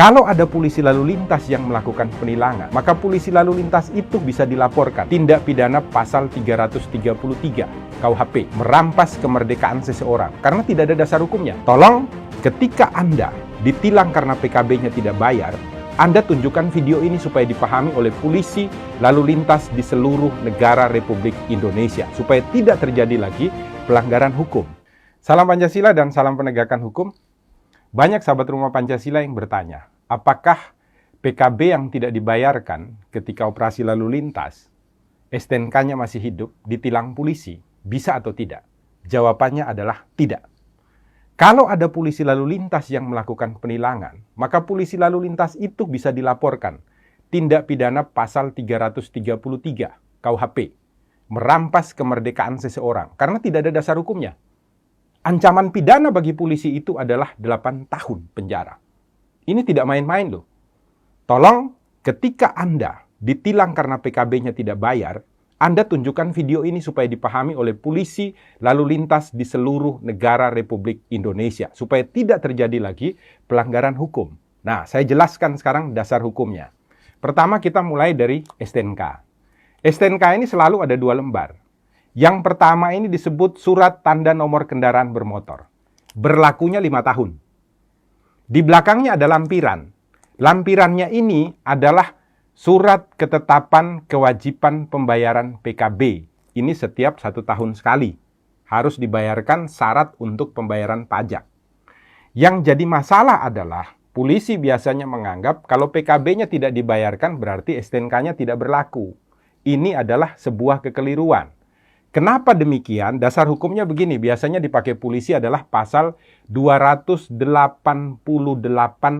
Kalau ada polisi lalu lintas yang melakukan penilangan, maka polisi lalu lintas itu bisa dilaporkan. Tindak pidana pasal 333 KUHP, merampas kemerdekaan seseorang karena tidak ada dasar hukumnya. Tolong, ketika Anda ditilang karena PKB-nya tidak bayar, Anda tunjukkan video ini supaya dipahami oleh polisi lalu lintas di seluruh negara Republik Indonesia, supaya tidak terjadi lagi pelanggaran hukum. Salam Pancasila dan salam penegakan hukum. Banyak sahabat rumah Pancasila yang bertanya, apakah PKB yang tidak dibayarkan ketika operasi lalu lintas, STNK-nya masih hidup, ditilang polisi, bisa atau tidak? Jawabannya adalah tidak. Kalau ada polisi lalu lintas yang melakukan penilangan, maka polisi lalu lintas itu bisa dilaporkan. Tindak pidana pasal 333 KUHP, merampas kemerdekaan seseorang karena tidak ada dasar hukumnya. Ancaman pidana bagi polisi itu adalah 8 tahun penjara. Ini tidak main-main loh. Tolong, ketika Anda ditilang karena PKB-nya tidak bayar, Anda tunjukkan video ini supaya dipahami oleh polisi lalu lintas di seluruh negara Republik Indonesia, supaya tidak terjadi lagi pelanggaran hukum. Nah, saya jelaskan sekarang dasar hukumnya. Pertama, kita mulai dari STNK. STNK ini selalu ada 2 lembar. Yang pertama ini disebut surat tanda nomor kendaraan bermotor. Berlakunya 5 tahun. Di belakangnya ada lampiran. Lampirannya ini adalah surat ketetapan kewajiban pembayaran PKB. Ini setiap 1 tahun sekali. Harus dibayarkan syarat untuk pembayaran pajak. Yang jadi masalah adalah polisi biasanya menganggap kalau PKB-nya tidak dibayarkan berarti STNK-nya tidak berlaku. Ini adalah sebuah kekeliruan. Kenapa demikian? Dasar hukumnya begini, biasanya dipakai polisi adalah pasal 288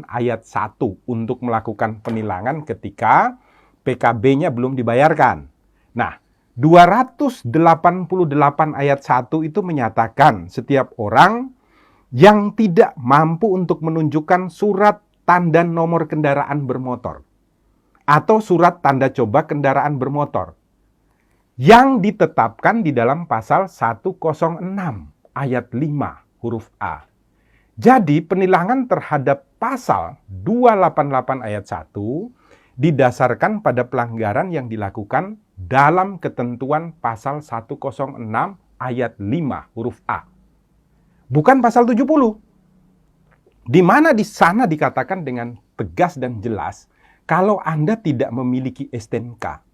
ayat 1 untuk melakukan penilangan ketika PKB-nya belum dibayarkan. Nah, 288 ayat 1 itu menyatakan setiap orang yang tidak mampu untuk menunjukkan surat tanda nomor kendaraan bermotor atau surat tanda coba kendaraan bermotor yang ditetapkan di dalam pasal 106 ayat 5 huruf A. Jadi penilangan terhadap pasal 288 ayat 1 didasarkan pada pelanggaran yang dilakukan dalam ketentuan pasal 106 ayat 5 huruf A. Bukan pasal 70. Di mana di sana dikatakan dengan tegas dan jelas, kalau Anda tidak memiliki STNK,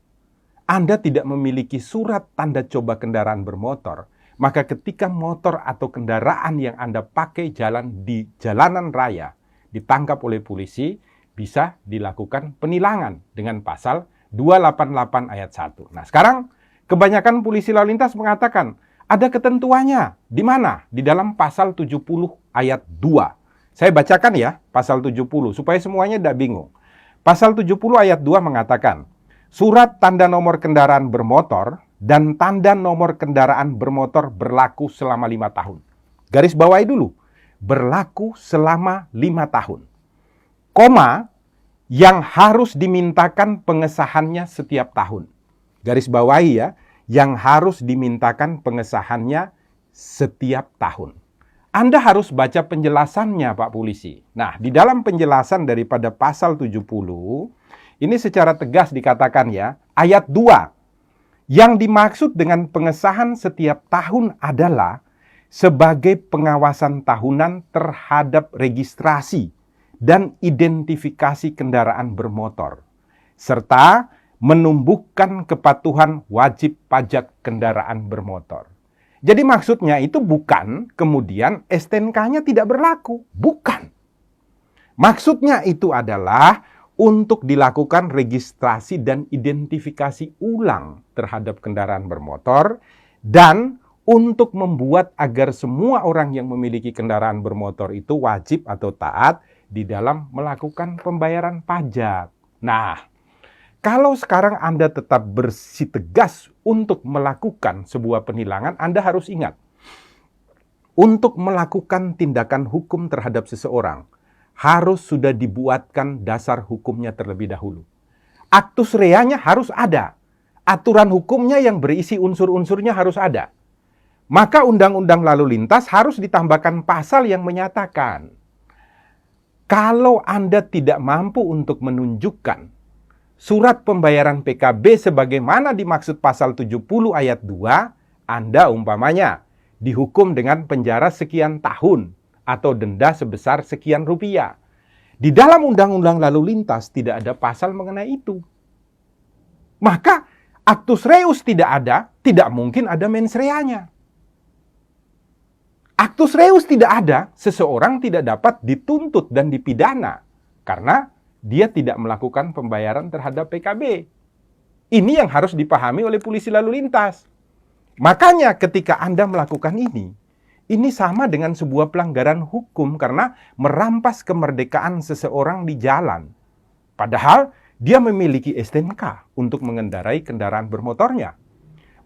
Anda tidak memiliki surat tanda coba kendaraan bermotor, maka ketika motor atau kendaraan yang Anda pakai jalan di jalanan raya ditangkap oleh polisi, bisa dilakukan penilangan dengan pasal 288 ayat 1. Nah, sekarang kebanyakan polisi lalu lintas mengatakan ada ketentuannya. Di mana? Di dalam pasal 70 ayat 2. Saya bacakan ya, pasal 70 supaya semuanya tidak bingung. Pasal 70 ayat 2 mengatakan, surat tanda nomor kendaraan bermotor dan tanda nomor kendaraan bermotor berlaku selama 5 tahun. Garis bawahi dulu, berlaku selama 5 tahun. Koma, yang harus dimintakan pengesahannya setiap tahun. Garis bawahi ya, yang harus dimintakan pengesahannya setiap tahun. Anda harus baca penjelasannya Pak Polisi. Nah, di dalam penjelasan daripada pasal 70, ini secara tegas dikatakan ya, ayat 2. Yang dimaksud dengan pengesahan setiap tahun adalah sebagai pengawasan tahunan terhadap registrasi dan identifikasi kendaraan bermotor, serta menumbuhkan kepatuhan wajib pajak kendaraan bermotor. Jadi maksudnya itu bukan kemudian STNK-nya tidak berlaku. Bukan. Maksudnya itu adalah untuk dilakukan registrasi dan identifikasi ulang terhadap kendaraan bermotor, dan untuk membuat agar semua orang yang memiliki kendaraan bermotor itu wajib atau taat di dalam melakukan pembayaran pajak. Nah, kalau sekarang Anda tetap bersitegas untuk melakukan sebuah penilangan, Anda harus ingat, untuk melakukan tindakan hukum terhadap seseorang, harus sudah dibuatkan dasar hukumnya terlebih dahulu. Actus reanya harus ada. Aturan hukumnya yang berisi unsur-unsurnya harus ada. Maka undang-undang lalu lintas harus ditambahkan pasal yang menyatakan Kalau Anda tidak mampu untuk menunjukkan surat pembayaran PKB sebagaimana dimaksud pasal 70 ayat 2, Anda umpamanya dihukum dengan penjara sekian tahun atau denda sebesar sekian rupiah. Di dalam Undang-Undang Lalu Lintas tidak ada pasal mengenai itu. Maka actus reus tidak ada, tidak mungkin ada mens reanya. Actus reus tidak ada, seseorang tidak dapat dituntut dan dipidana karena dia tidak melakukan pembayaran terhadap PKB. Ini yang harus dipahami oleh polisi lalu lintas. Makanya ketika Anda melakukan ini sama dengan sebuah pelanggaran hukum karena merampas kemerdekaan seseorang di jalan. Padahal dia memiliki STNK untuk mengendarai kendaraan bermotornya.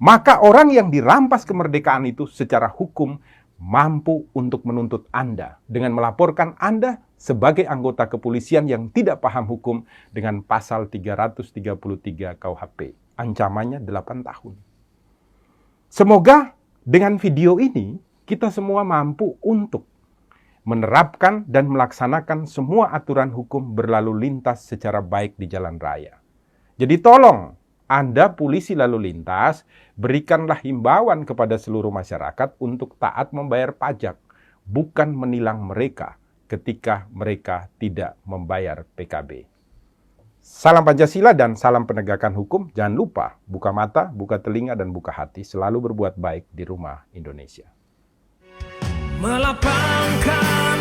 Maka orang yang dirampas kemerdekaan itu secara hukum mampu untuk menuntut Anda dengan melaporkan Anda sebagai anggota kepolisian yang tidak paham hukum dengan pasal 333 KUHP. Ancamannya 8 tahun. Semoga dengan video ini kita semua mampu untuk menerapkan dan melaksanakan semua aturan hukum berlalu lintas secara baik di jalan raya. Jadi tolong Anda polisi lalu lintas, berikanlah himbauan kepada seluruh masyarakat untuk taat membayar pajak, bukan menilang mereka ketika mereka tidak membayar PKB. Salam Pancasila dan salam penegakan hukum. Jangan lupa buka mata, buka telinga, dan buka hati. Selalu berbuat baik di rumah Indonesia. Melapangkan